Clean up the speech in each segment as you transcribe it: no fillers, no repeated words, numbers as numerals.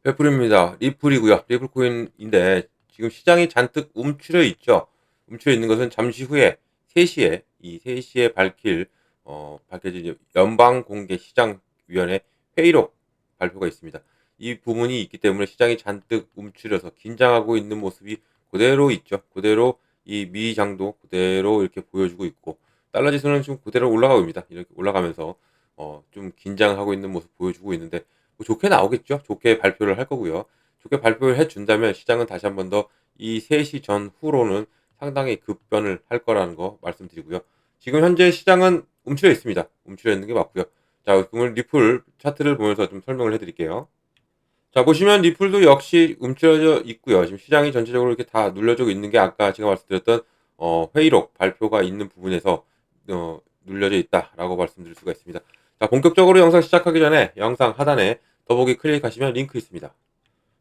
리플입니다. 리플이고요. 리플 코인인데 지금 시장이 잔뜩 움츠려 있죠. 움츠려 있는 것은 잠시 후에 3시에 이 3시에 밝혀질 연방공개시장위원회 회의록 발표가 있습니다. 이 부분이 있기 때문에 시장이 잔뜩 움츠려서 긴장하고 있는 모습이 그대로 있죠. 그대로 이 미장도 그대로 이렇게 보여주고 있고 달러 지수는 지금 그대로 올라가고 있습니다. 이렇게 올라가면서 좀 긴장하고 있는 모습 보여주고 있는데 뭐 좋게 나오겠죠. 좋게 발표를 할 거고요. 좋게 발표를 해 준다면 시장은 다시 한 번 더 이 3시 전후로는 상당히 급변을 할 거라는 거 말씀드리고요. 지금 현재 시장은 움츠려 있습니다. 움츠려 있는 게 맞고요. 자, 그러면 리플 차트를 보면서 좀 설명을 해 드릴게요. 자, 보시면 리플도 역시 움츠러져 있고요. 지금 시장이 전체적으로 이렇게 다 눌려지고 있는 게 아까 제가 말씀드렸던 회의록 발표가 있는 부분에서 눌려져 있다라고 말씀드릴 수가 있습니다. 자, 본격적으로 영상 시작하기 전에 영상 하단에 더보기 클릭하시면 링크 있습니다.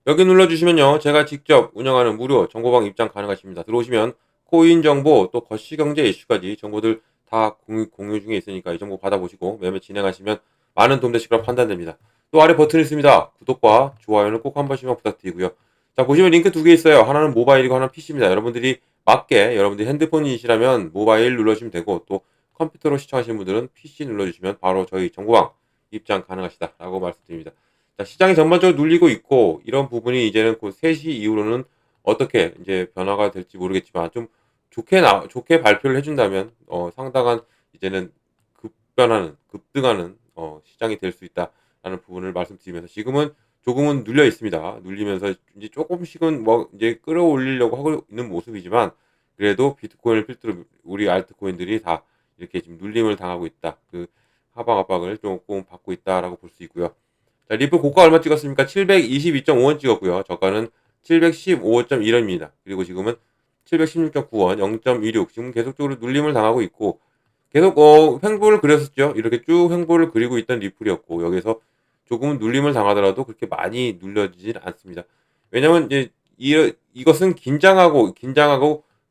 여기 눌러주시면요, 제가 직접 운영하는 무료 정보방 입장 가능하십니다. 들어오시면 코인 정보 또 거시경제 이슈까지 정보들 다 공유 중에 있으니까 이 정보 받아보시고 매매 진행하시면 많은 도움 되실 거라 판단됩니다. 또 아래 버튼이 있습니다. 구독과 좋아요는 꼭 한 번씩만 부탁드리고요. 자, 보시면 링크 두 개 있어요. 하나는 모바일이고 하나는 PC입니다. 여러분들이 맞게 여러분들이 핸드폰이시라면 모바일 눌러주시면 되고, 또 컴퓨터로 시청하시는 분들은 PC 눌러주시면 바로 저희 정보방 입장 가능하시다라고 말씀드립니다. 자, 시장이 전반적으로 눌리고 있고 이런 부분이 이제는 곧 3시 이후로는 어떻게 이제 변화가 될지 모르겠지만 좀 좋게 발표를 해 준다면 상당한 이제는 급등하는 시장이 될 수 있다라는 부분을 말씀드리면서, 지금은 조금은 눌려 있습니다. 눌리면서 이제 쪼끔씩은 뭐 이제 끌어올리려고 하고 있는 모습이지만, 그래도 비트코인을 필두로 우리 알트코인들이 다 이렇게 지금 눌림을 당하고 있다. 그 하방 압박을 쪼끔 받고 있다라고 볼 수 있고요. 자, 리플 고가 얼마 찍었습니까? 722.5원 찍었고요. 저가는 715.1원입니다. 그리고 지금은 716.9원, 0.26. 지금 계속적으로 눌림을 당하고 있고, 계속 횡보를 그렸었죠. 이렇게 쭉 횡보를 그리고 있던 리플이었고, 여기서 조금은 눌림을 당하더라도 그렇게 많이 눌려지진 않습니다. 왜냐면 이제 이것은 긴장하고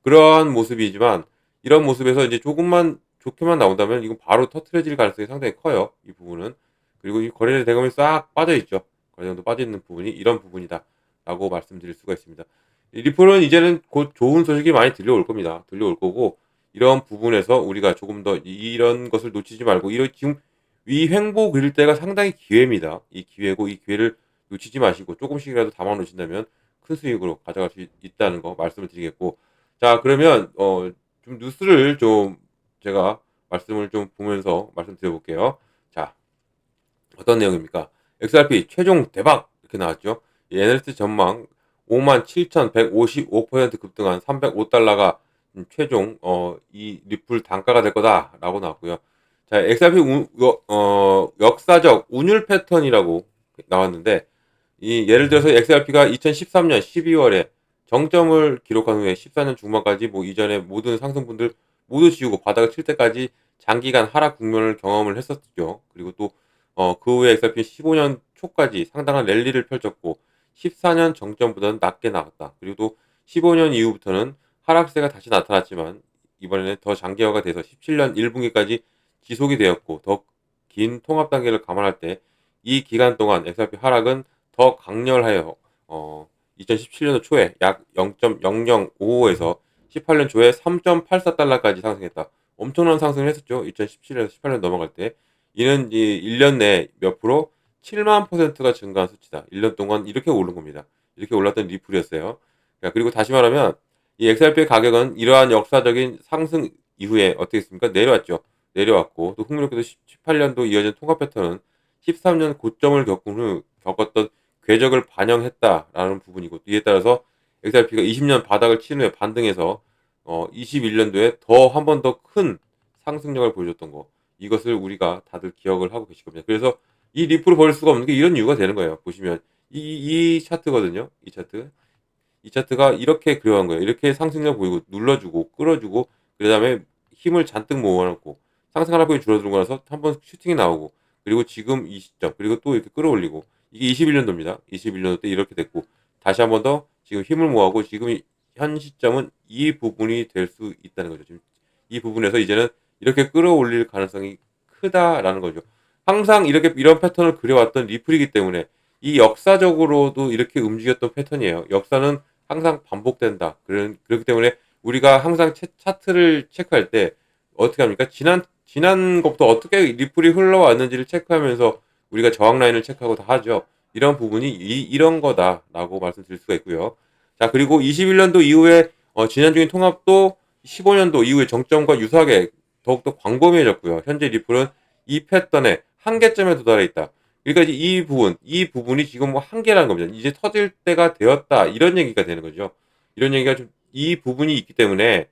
그러한 모습이지만, 이런 모습에서 이제 조금만 좋게만 나온다면 이건 바로 터트려질 가능성이 상당히 커요. 이 부분은. 그리고 이 거래량 대금이 싹 빠져 있죠. 거래량도 빠져 있는 부분이 이런 부분이다라고 말씀드릴 수가 있습니다. 이 리플은 이제는 곧 좋은 소식이 많이 들려올 겁니다. 들려올 거고, 이런 부분에서 우리가 조금 더 이런 것을 놓치지 말고, 이런 지금 위행보 그릴 때가 상당히 기회입니다. 이 기회고, 이 기회를 놓치지 마시고 조금씩이라도 담아 놓으신다면 큰 수익으로 가져갈 수 있다는 거 말씀을 드리겠고, 자, 그러면 좀 뉴스를 좀 제가 말씀을 좀 보면서 말씀드려 볼게요. 자, 어떤 내용입니까? XRP 최종 대박 이렇게 나왔죠. 이 애널리스트 전망 57,155% 급등한 305달러가 최종 이 리플 단가가 될 거다라고 나왔고요. 자, XRP 역사적 운율 패턴이라고 나왔는데, 이 예를 들어서 XRP가 2013년 12월에 정점을 기록한 후에 14년 중반까지 뭐 이전에 모든 상승분들 모두 지우고 바닥을 칠 때까지 장기간 하락 국면을 경험을 했었죠. 그리고 또 그 후에 XRP 15년 초까지 상당한 랠리를 펼쳤고 14년 정점보다는 낮게 나갔다. 그리고 또 15년 이후부터는 하락세가 다시 나타났지만 이번에는 더 장기화가 돼서 17년 1분기까지 지속이 되었고, 더 긴 통합 단계를 감안할 때 이 기간 동안 XRP 하락은 더 강렬하여 2017년도 초에 약 0.0055에서 18년 초에 3.84달러까지 상승했다. 엄청난 상승을 했었죠. 2017년에서 18년 넘어갈 때. 이는 이 1년 내에 몇 프로? 7만 %가 증가한 수치다. 1년 동안 이렇게 오른 겁니다. 이렇게 올랐던 리플이었어요. 자, 그리고 다시 말하면 이 XRP의 가격은 이러한 역사적인 상승 이후에 어떻게 했습니까? 내려왔죠. 내려왔고, 또 흥미롭게도 18년도 이어진 통합 패턴은 13년 고점을 겪었던 궤적을 반영했다라는 부분이고, 이에 따라서 XRP가 20년 바닥을 친 후에 반등해서 21년도에 더 한 번 더 큰 상승력을 보여줬던 거, 이것을 우리가 다들 기억을 하고 계실 겁니다. 그래서 이 리플을 버릴 수가 없는 게 이런 이유가 되는 거예요. 보시면 이 차트거든요. 이 차트. 이 차트가 이렇게 그려간 거예요. 이렇게 상승력 보이고 눌러주고 끌어주고 그다음에 힘을 잔뜩 모아놓고 상승 하락폭이 줄어들고 나서 한번 슈팅이 나오고, 그리고 지금 이 시점, 그리고 또 이렇게 끌어올리고, 이게 21년도입니다. 21년도 때 이렇게 됐고 다시 한번 더 지금 힘을 모아고 지금 현 시점은 이 부분이 될 수 있다는 거죠. 지금 이 부분에서 이제는 이렇게 끌어올릴 가능성이 크다라는 거죠. 항상 이렇게 이런 패턴을 그려왔던 리플이기 때문에 이 역사적으로도 이렇게 움직였던 패턴이에요. 역사는 항상 반복된다. 그렇기 때문에 우리가 항상 차트를 체크할 때 어떻게 합니까? 지난 것부터 어떻게 리플이 흘러왔는지를 체크하면서 우리가 저항 라인을 체크하고 다 하죠. 이런 부분이 이런 거다라고 말씀드릴 수가 있고요. 자, 그리고 21년도 이후에 지난 중인 통합도 15년도 이후에 정점과 유사하게 더욱더 광범위해졌고요. 현재 리플은 이 패턴의 한계점에 도달해 있다. 그러니까 이제 이 부분이 지금 뭐 한계라는 겁니다. 이제 터질 때가 되었다. 이런 얘기가 되는 거죠. 이런 얘기가 좀, 이 부분이 있기 때문에,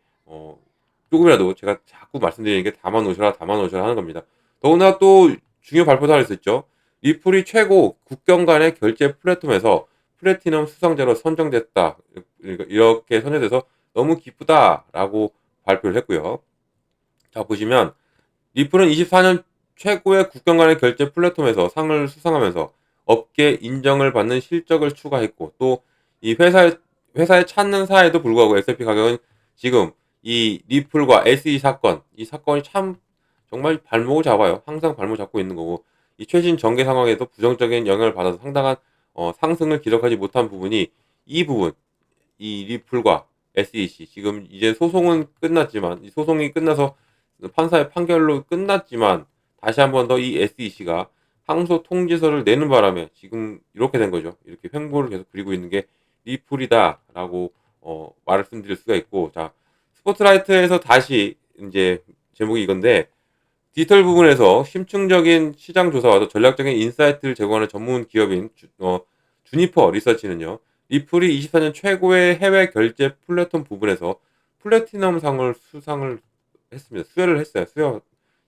조금이라도 제가 자꾸 말씀드리는 게 담아 놓으셔라 하는 겁니다. 더구나 또 중요 발표도 하나 있었죠. 리플이 최고 국경 간의 결제 플랫폼에서 플래티넘 수상자로 선정됐다. 이렇게 선정돼서 너무 기쁘다라고 발표를 했고요. 자, 보시면 리플은 24년 최고의 국경 간의 결제 플랫폼에서 상을 수상하면서 업계 인정을 받는 실적을 추가했고, 또 이 회사에 찾는 사에도 불구하고 XRP 가격은 지금 이 리플과 SE 이 사건이 참 정말 발목을 잡아요. 항상 발목 잡고 있는 거고, 이 최신 전개 상황에도 부정적인 영향을 받아서 상당한 상승을 기록하지 못한 부분이 이 부분, 이 리플과 SEC 지금 이제 소송은 끝났지만, 이 소송이 끝나서 판사의 판결로 끝났지만 다시 한 번 더 이 SEC가 항소 통지서를 내는 바람에 지금 이렇게 된 거죠. 이렇게 횡보를 계속 그리고 있는 게 리플이다라고 말씀드릴 수가 있고, 자, 스포트라이트에서 다시 이제 제목이 이건데, 디지털 부분에서 심층적인 시장 조사와 전략적인 인사이트를 제공하는 전문 기업인 주니퍼 리서치는요, 리플이 24년 최고의 해외 결제 플랫폼 부분에서 플래티넘 상을 수상을 했습니다. 수여를 했어요.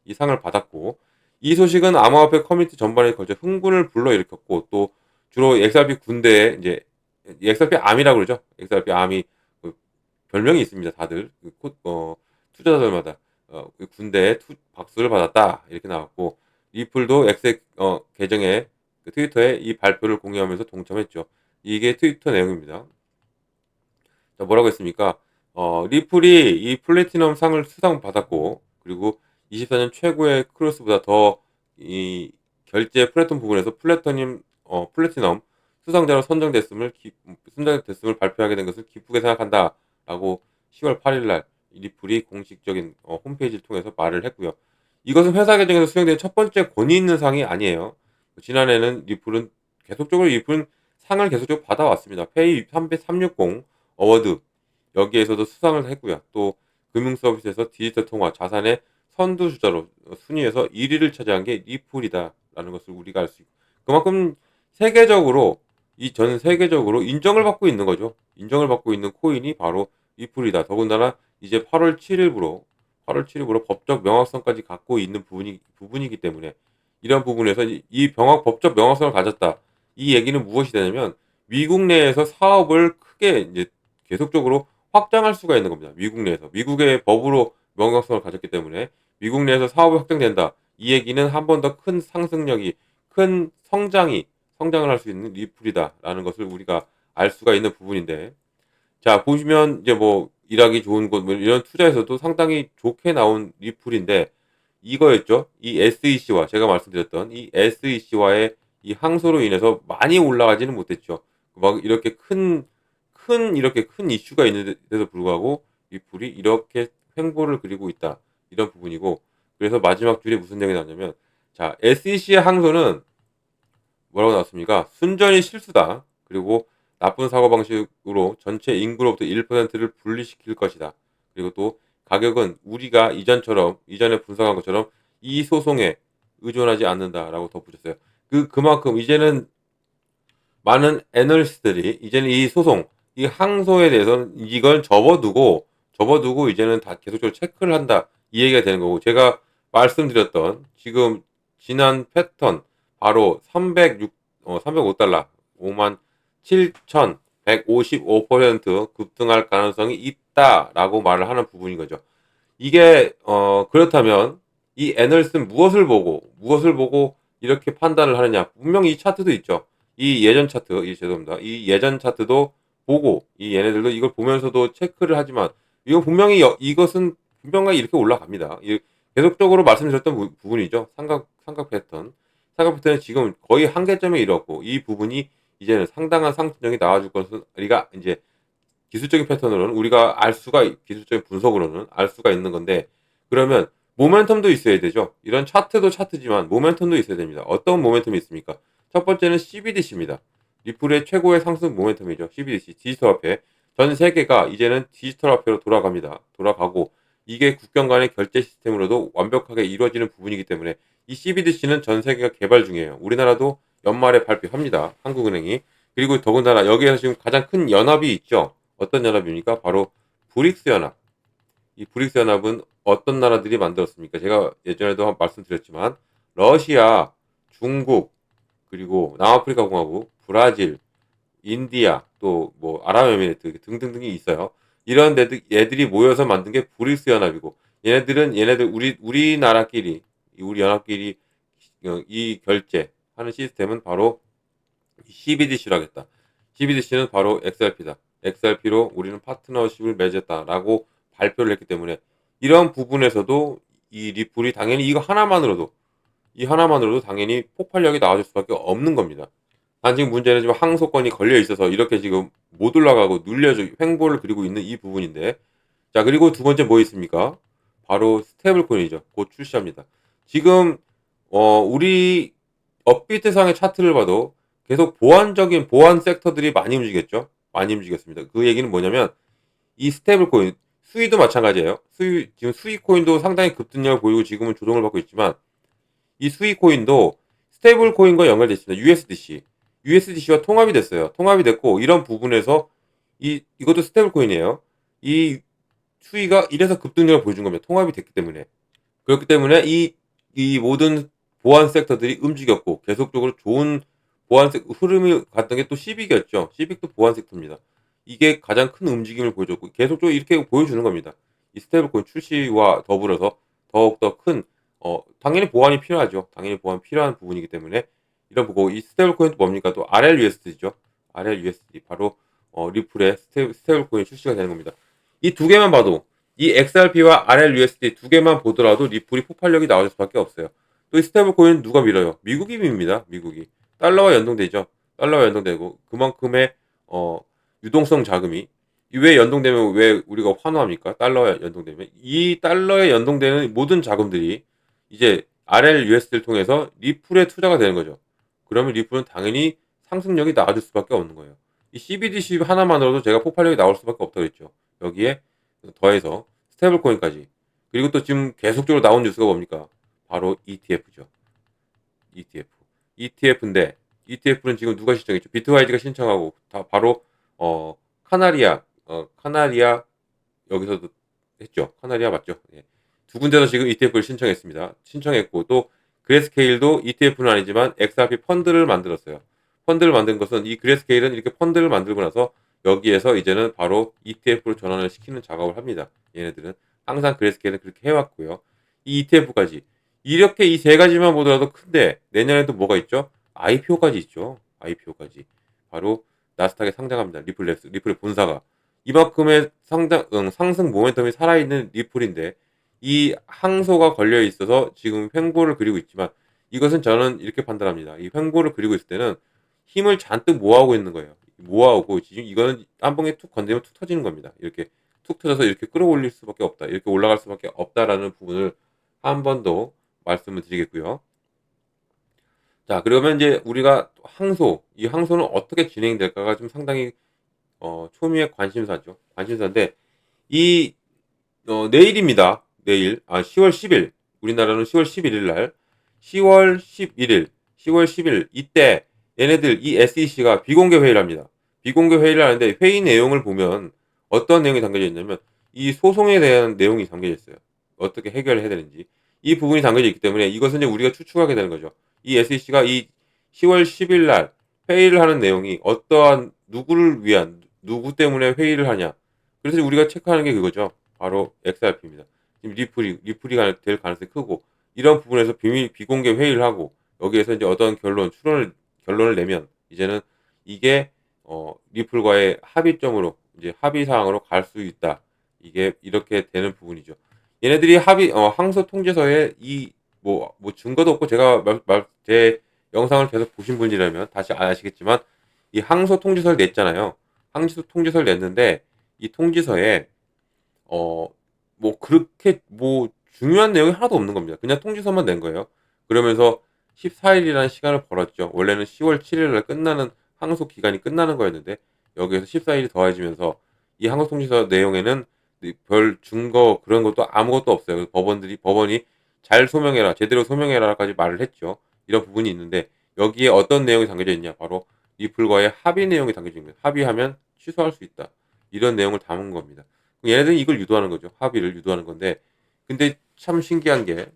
이 상을 받았고, 이 소식은 암호화폐 커뮤니티 전반에 걸쳐 흥분을 불러일으켰고, 또 주로 XRP 군대에 이제 XRP 암이라고 그러죠. XRP 암이 그 별명이 있습니다. 다들 투자자들마다 그 군대에 박수를 받았다 이렇게 나왔고, 리플도 X 계정에 그 트위터에 이 발표를 공유하면서 동참했죠. 이게 트위터 내용입니다. 자, 뭐라고 했습니까? 리플이 이 플래티넘 상을 수상받았고, 그리고 24년 최고의 크로스보다 더 이 결제 플랫폼 부분에서 플래티넘 수상자로 선정됐음을 발표하게 된 것을 기쁘게 생각한다라고 10월 8일 날 리플이 공식적인 홈페이지를 통해서 말을 했고요. 이것은 회사 계정에서 수행된 첫 번째 권위 있는 상이 아니에요. 지난해는 리플은 상을 계속적으로 받아왔습니다. 페이 360 어워드 여기에서도 수상을 했고요. 또 금융 서비스에서 디지털 통화 자산의 선두주자로 순위에서 1위를 차지한 게 리플이다라는 것을 우리가 알 수 있고, 그만큼 세계적으로 전 세계적으로 인정을 받고 있는 거죠. 인정을 받고 있는 코인이 바로 리플이다. 더군다나 이제 8월 7일부로 법적 명확성까지 갖고 있는 부분이기 때문에, 이런 부분에서 법적 명확성을 가졌다. 이 얘기는 무엇이 되냐면 미국 내에서 사업을 크게 이제 계속적으로 확장할 수가 있는 겁니다. 미국 내에서. 미국의 법으로 명확성을 가졌기 때문에 미국 내에서 사업이 확장된다. 이 얘기는 한 번 더 큰 상승력이, 큰 성장을 할 수 있는 리플이다라는 것을 우리가 알 수가 있는 부분인데, 자, 보시면 이제 뭐 일하기 좋은 곳, 뭐 이런 투자에서도 상당히 좋게 나온 리플인데, 이거였죠. 이 SEC와 제가 말씀드렸던 이 SEC와의 이 항소로 인해서 많이 올라가지는 못했죠. 막 이렇게 큰 이슈가 있는데도 불구하고 리플이 이렇게 횡보를 그리고 있다. 이런 부분이고, 그래서 마지막 줄에 무슨 내용이 나왔냐면, 자, SEC의 항소는 뭐라고 나왔습니까? 순전히 실수다. 그리고 나쁜 사고방식으로 전체 인구로부터 1%를 분리시킬 것이다. 그리고 또 가격은 우리가 이전에 분석한 것처럼 이 소송에 의존하지 않는다라고 덧붙였어요. 그만큼 이제는 많은 애널리스트들이 이제는 이 항소에 대해서는 이걸 접어두고 이제는 다 계속적으로 체크를 한다. 이 얘기가 되는 거고, 제가 말씀드렸던 지금 지난 패턴 바로 305달러 57,155% 급등할 가능성이 있다라고 말을 하는 부분인 거죠. 이게 그렇다면 이 애널리스트는 무엇을 보고 이렇게 판단을 하느냐? 분명히 이 차트도 있죠. 죄송합니다. 이 예전 차트도 보고 얘네들도 이걸 보면서도 체크를 하지만, 이것은 분명히 이렇게 올라갑니다. 계속적으로 말씀드렸던 부분이죠. 삼각 패턴. 스타크래프트는 지금 거의 한계점에 이르렀고 이 부분이 이제는 상당한 상승력이 나와줄 것은 우리가 이제 기술적인 패턴으로는 우리가 알 수가 기술적인 분석으로는 알 수가 있는 건데 그러면 모멘텀도 있어야 되죠. 이런 차트도 차트지만 모멘텀도 있어야 됩니다. 어떤 모멘텀이 있습니까? 첫 번째는 CBDC입니다. 리플의 최고의 상승 모멘텀이죠. CBDC 디지털 화폐. 전 세계가 이제는 디지털 화폐로 돌아갑니다. 돌아가고 이게 국경 간의 결제 시스템으로도 완벽하게 이루어지는 부분이기 때문에 이 CBDC는 전 세계가 개발 중이에요. 우리나라도 연말에 발표합니다. 한국은행이. 그리고 더군다나 여기에서 지금 가장 큰 연합이 있죠. 어떤 연합입니까? 바로 브릭스 연합. 이 브릭스 연합은 어떤 나라들이 만들었습니까? 제가 예전에도 말씀드렸지만 러시아, 중국, 그리고 남아프리카 공화국, 브라질, 인디아, 또 뭐 아랍에미리트 등등등이 있어요. 이런 얘들이 모여서 만든 게 브릭스 연합이고 얘네들 우리나라끼리 우리 연합끼리 이 결제하는 시스템은 바로 CBDC로 하겠다. CBDC는 바로 XRP다. XRP로 우리는 파트너십을 맺었다라고 발표를 했기 때문에 이런 부분에서도 이 리플이 당연히 이 하나만으로도 당연히 폭발력이 나와줄 수밖에 없는 겁니다. 단 지금 문제는 지금 항소권이 걸려 있어서 이렇게 지금 못 올라가고 눌려져 횡보를 그리고 있는 이 부분인데 자 그리고 두 번째 뭐 있습니까? 바로 스테이블 코인이죠. 곧 출시합니다. 지금 우리 업비트상의 차트를 봐도 계속 보안 섹터들이 많이 움직였죠. 많이 움직였습니다. 그 얘기는 뭐냐면 이 스테이블 코인 수위도 마찬가지예요. 지금 수위 코인도 상당히 급등력을 보이고 지금은 조정을 받고 있지만 이 수위 코인도 스테이블 코인과 연결되어 있습니다. USDC와 통합이 됐어요. 통합이 됐고 이런 부분에서 이것도 스테이블 코인이에요. 이 수위가 이래서 급등력을 보여준 겁니다. 통합이 됐기 때문에. 그렇기 때문에 이 모든 보안 섹터들이 움직였고 계속적으로 좋은 흐름이 갔던 게 또 시빅이었죠. 시빅도 보안 섹터입니다. 이게 가장 큰 움직임을 보여줬고 계속적으로 이렇게 보여주는 겁니다. 이 스테이블코인 출시와 더불어서 더욱더 큰 당연히 보안이 필요하죠. 당연히 보안 필요한 부분이기 때문에 이런 보고 이 스테이블코인도 뭡니까? 또 RLUSD죠. RLUSD 바로 리플의 스테이블코인 출시가 되는 겁니다. 이 두 개만 봐도 이 XRP와 RLUSD 두 개만 보더라도 리플이 폭발력이 나올 수밖에 없어요. 또 이 스테이블 코인 누가 밀어요? 미국이 밉니다. 미국이. 달러와 연동되죠. 달러와 연동되고 그만큼의 유동성 자금이 왜 연동되면 왜 우리가 환호합니까? 달러와 연동되면 이 달러에 연동되는 모든 자금들이 이제 RLUSD를 통해서 리플에 투자가 되는 거죠. 그러면 리플은 당연히 상승력이 나아질 수밖에 없는 거예요. 이 CBDC 하나만으로도 제가 폭발력이 나올 수밖에 없다고 했죠. 여기에 더해서 스테이블 코인까지. 그리고 또 지금 계속적으로 나온 뉴스가 뭡니까? 바로 ETF죠. ETF. ETF인데 ETF는 지금 누가 신청했죠? 비트와이즈가 신청하고 다 바로 카나리아 여기서도 했죠. 카나리아 맞죠? 예. 두 군데서 지금 ETF를 신청했습니다. 신청했고 또 그레스케일도 ETF는 아니지만 XRP 펀드를 만들었어요. 펀드를 만든 것은 이 그레스케일은 이렇게 펀드를 만들고 나서 여기에서 이제는 바로 ETF로 전환을 시키는 작업을 합니다. 얘네들은 항상 그레스케일은 그렇게 해왔고요. 이 ETF까지 이렇게 이 세 가지만 보더라도 큰데 내년에도 뭐가 있죠? IPO까지 있죠. IPO까지 바로 나스닥에 상장합니다. 리플의 본사가 이만큼의 상승 모멘텀이 살아있는 리플인데 이 항소가 걸려 있어서 지금 횡보를 그리고 있지만 이것은 저는 이렇게 판단합니다. 이 횡보를 그리고 있을 때는 힘을 잔뜩 모아오고 있는 거예요. 모아오고 지금 이거는 한 방에 툭 건드리면 툭 터지는 겁니다. 이렇게 툭 터져서 이렇게 끌어올릴 수밖에 없다. 이렇게 올라갈 수밖에 없다라는 부분을 한 번 더 말씀을 드리겠고요. 자, 그러면 이제 우리가 이 항소는 어떻게 진행될까가 좀 상당히 초미의 관심사죠. 관심사인데 이 내일입니다. 내일 10월 10일 우리나라는 10월 11일 날 10월 11일 10월 10일 이때 얘네들 이 SEC가 비공개 회의를 합니다. 비공개 회의를 하는데 회의 내용을 보면 어떤 내용이 담겨져 있냐면 이 소송에 대한 내용이 담겨져 있어요. 어떻게 해결해야 되는지 이 부분이 담겨져 있기 때문에 이것은 이제 우리가 추측하게 되는 거죠. 이 SEC가 이 10월 10일 날 회의를 하는 내용이 어떠한 누구를 위한 누구 때문에 회의를 하냐. 그래서 우리가 체크하는 게 그거죠. 바로 XRP입니다. 지금 리플이 될 가능성이 크고 이런 부분에서 비공개 회의를 하고 여기에서 이제 어떤 결론을 내면 이제는 이게 리플과의 합의점으로 이제 합의 사항으로 갈 수 있다. 이게 이렇게 되는 부분이죠. 얘네들이 항소 통지서에 뭐 증거도 없고 제가 제 영상을 계속 보신 분이라면 다시 아시겠지만 이 항소 통지서를 냈잖아요. 항소 통지서를 냈는데 이 통지서에 뭐 그렇게 뭐 중요한 내용이 하나도 없는 겁니다. 그냥 통지서만 낸 거예요. 그러면서 14일이라는 시간을 벌었죠. 원래는 10월 7일 날 끝나는 항소 기간이 끝나는 거였는데 여기에서 14일이 더해지면서 이 항소 통지서 내용에는 별 증거 그런 것도 아무것도 없어요. 그래서 법원이 잘 소명해라, 제대로 소명해라까지 말을 했죠. 이런 부분이 있는데 여기에 어떤 내용이 담겨져 있냐? 바로 리플과의 합의 내용이 담겨져 있는 거예요. 합의하면 취소할 수 있다. 이런 내용을 담은 겁니다. 얘네들은 이걸 유도하는 거죠. 합의를 유도하는 건데 근데 참 신기한 게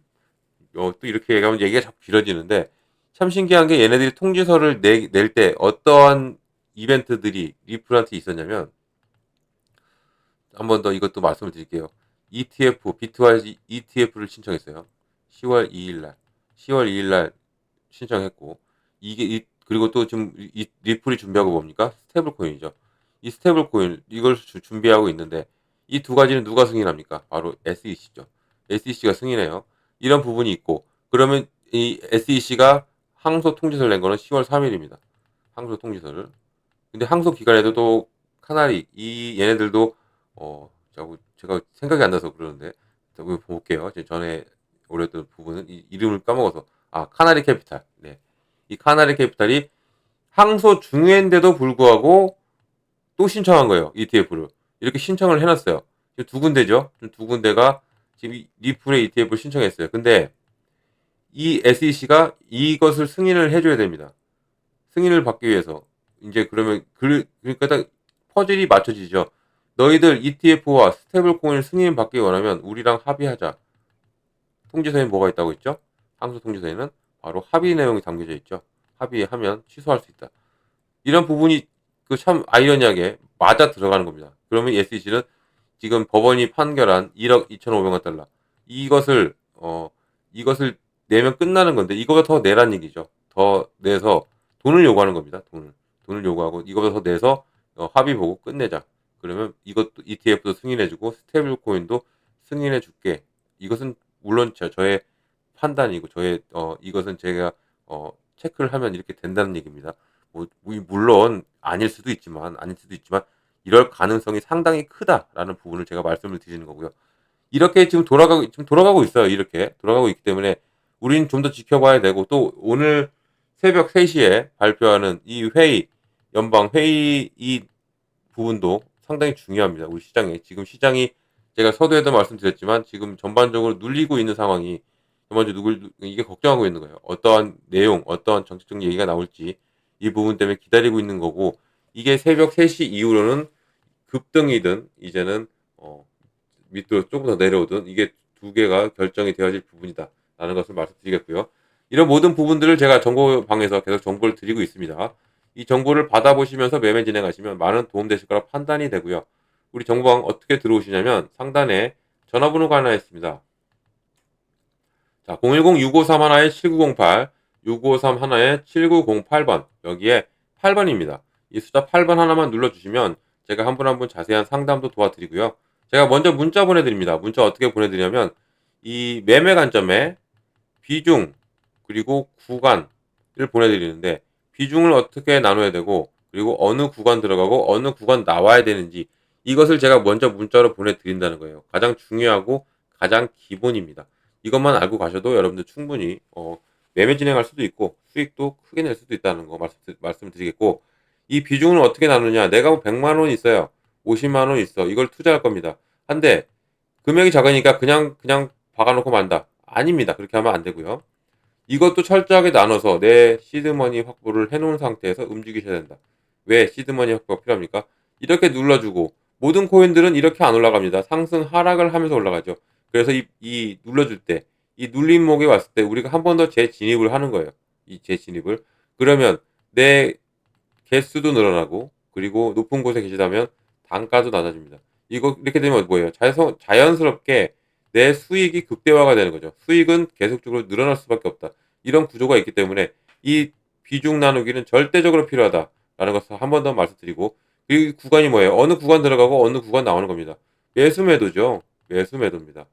또 이렇게 얘기하면 얘기가 자꾸 길어지는데 참 신기한 게 얘네들이 통지서를 낼 때 어떠한 이벤트들이 리플한테 있었냐면 한 번 더 이것도 말씀을 드릴게요. ETF, 비트와이즈 ETF를 신청했어요. 10월 2일 날. 10월 2일 날 신청했고 그리고 또 지금 리플이 준비하고 뭡니까? 스테이블 코인이죠. 이 스테이블 코인 이걸 준비하고 있는데 이 두 가지는 누가 승인합니까? 바로 SEC죠. SEC가 승인해요. 이런 부분이 있고 그러면 이 SEC가 항소 통지서를 낸 거는 10월 3일입니다. 항소 통지서를. 근데 항소 기간에도 또 카나리 얘네들도 제가 생각이 안 나서 그러는데 저기 볼게요. 전에 올렸던 부분은 이름을 까먹어서 카나리 캐피탈. 네. 이 카나리 캐피탈이 항소 중인데도 불구하고 또 신청한 거예요. ETF를. 이렇게 신청을 해놨어요. 지금 두 군데죠. 두 군데가 지금 리플의 ETF를 신청했어요. 근데 이 SEC가 이것을 승인을 해줘야 됩니다. 승인을 받기 위해서. 이제 그러면 그러니까 딱 퍼즐이 맞춰지죠. 너희들 ETF와 스테이블 코인을 승인 받기 원하면 우리랑 합의하자. 통지서에 뭐가 있다고 했죠? 항소 통지서에는 바로 합의 내용이 담겨져 있죠. 합의하면 취소할 수 있다. 이런 부분이 참 아이러니하게 맞아 들어가는 겁니다. 그러면 SEC는 지금 법원이 판결한 1억 2,500만 달러 이것을 내면 끝나는 건데 이거보다 더 내란 얘기죠. 더 내서 돈을 요구하는 겁니다. 돈을 요구하고 이거보다 더 내서 합의 보고 끝내자. 그러면 이것도 ETF도 승인해주고 스테이블 코인도 승인해줄게. 이것은 물론 저의 판단이고 이것은 제가 체크를 하면 이렇게 된다는 얘기입니다. 물론 아닐 수도 있지만 이럴 가능성이 상당히 크다라는 부분을 제가 말씀을 드리는 거고요. 이렇게 지금 돌아가고 있어요. 이렇게 돌아가고 있기 때문에 우리는 좀 더 지켜봐야 되고 또 오늘 새벽 3시에 발표하는 이 연방 회의 이 부분도 상당히 중요합니다. 우리 시장에 지금 시장이 제가 서두에도 말씀드렸지만 지금 전반적으로 눌리고 있는 상황이 이게 걱정하고 있는 거예요. 어떠한 내용, 어떠한 정책적 얘기가 나올지 이 부분 때문에 기다리고 있는 거고 이게 새벽 3시 이후로는 급등이든 이제는 밑으로 조금 더 내려오든 이게 두 개가 결정이 되어질 부분이다라는 것을 말씀드리겠고요. 이런 모든 부분들을 제가 정보방에서 계속 정보를 드리고 있습니다. 이 정보를 받아보시면서 매매 진행하시면 많은 도움 되실 거라 판단이 되고요. 우리 정보방 어떻게 들어오시냐면 상단에 전화번호가 하나 있습니다. 자, 010-6531-7908, 6531-7908번. 여기에 8번입니다. 이 숫자 8번 하나만 눌러주시면 제가 한 분 한 분 자세한 상담도 도와드리고요. 제가 먼저 문자 보내드립니다. 문자 어떻게 보내드리냐면 이 매매 관점에 비중 그리고 구간을 보내드리는데 비중을 어떻게 나눠야 되고 그리고 어느 구간 들어가고 어느 구간 나와야 되는지 이것을 제가 먼저 문자로 보내드린다는 거예요. 가장 중요하고 가장 기본입니다. 이것만 알고 가셔도 여러분들 충분히 매매 진행할 수도 있고 수익도 크게 낼 수도 있다는 거 말씀드리겠고 이 비중을 어떻게 나누냐 내가 뭐 100만 원 있어요. 50만 원 있어. 이걸 투자할 겁니다. 한데 금액이 작으니까 그냥 박아놓고 만다. 아닙니다. 그렇게 하면 안 되고요. 이것도 철저하게 나눠서 내 시드머니 확보를 해놓은 상태에서 움직이셔야 된다. 왜 시드머니 확보가 필요합니까? 이렇게 눌러주고 모든 코인들은 이렇게 안 올라갑니다. 상승 하락을 하면서 올라가죠. 그래서 이 눌러줄 때 이 눌림목에 왔을 때 우리가 한 번 더 재진입을 하는 거예요. 이 재진입을. 그러면 내 개수도 늘어나고 그리고 높은 곳에 계시다면 단가도 낮아집니다. 이렇게 되면 뭐예요? 자연스럽게 내 수익이 극대화가 되는 거죠. 수익은 계속적으로 늘어날 수밖에 없다. 이런 구조가 있기 때문에 이 비중 나누기는 절대적으로 필요하다라는 것을 한 번 더 말씀드리고 이 구간이 뭐예요? 어느 구간 들어가고 어느 구간 나오는 겁니다. 매수 매도죠. 매수 매도입니다.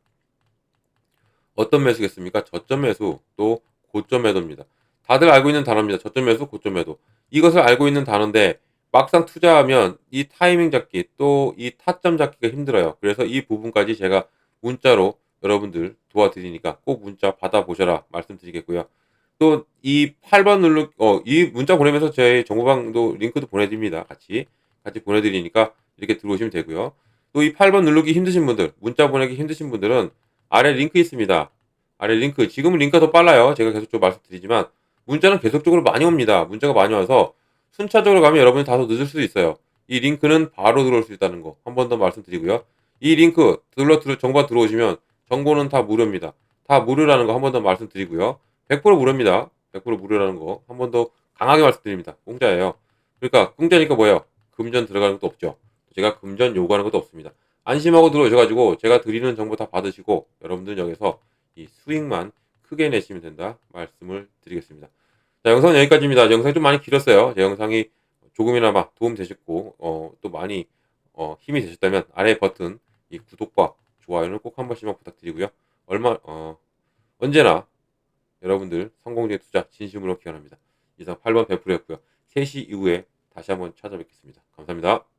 어떤 매수겠습니까? 저점 매수 또 고점 매도입니다. 다들 알고 있는 단어입니다. 저점 매수, 고점 매도. 이것을 알고 있는 단어인데 막상 투자하면 이 타이밍 잡기 또 이 타점 잡기가 힘들어요. 그래서 이 부분까지 제가 문자로 여러분들 도와드리니까 꼭 문자 받아보셔라 말씀드리겠고요. 또 이 8번 이 문자 보내면서 제 정보방도 링크도 보내드립니다. 같이 보내드리니까 이렇게 들어오시면 되고요. 또 이 8번 누르기 힘드신 분들, 문자 보내기 힘드신 분들은 아래 링크 있습니다. 아래 링크. 지금은 링크가 더 빨라요. 제가 계속 좀 말씀드리지만 문자는 계속적으로 많이 옵니다. 문자가 많이 와서 순차적으로 가면 여러분이 다소 늦을 수도 있어요. 이 링크는 바로 들어올 수 있다는 거 한 번 더 말씀드리고요. 이 링크 정보 들어오시면 정보는 다 무료입니다. 다 무료라는 거 한 번 더 말씀드리고요. 100% 무료입니다. 100% 무료라는 거 한 번 더 강하게 말씀드립니다. 공짜예요. 그러니까 공짜니까 뭐예요? 금전 들어가는 것도 없죠. 제가 금전 요구하는 것도 없습니다. 안심하고 들어오셔가지고 제가 드리는 정보 다 받으시고 여러분들 여기서 이 수익만 크게 내시면 된다 말씀을 드리겠습니다. 자, 영상은 여기까지입니다. 영상이 좀 많이 길었어요. 제 영상이 조금이나마 도움 되셨고 또 많이 힘이 되셨다면 아래 버튼 이 구독과 좋아요는 꼭 한 번씩만 부탁드리고요. 언제나 여러분들 성공적인 투자 진심으로 기원합니다. 이상 8번 베프로였고요. 3시 이후에 다시 한번 찾아뵙겠습니다. 감사합니다.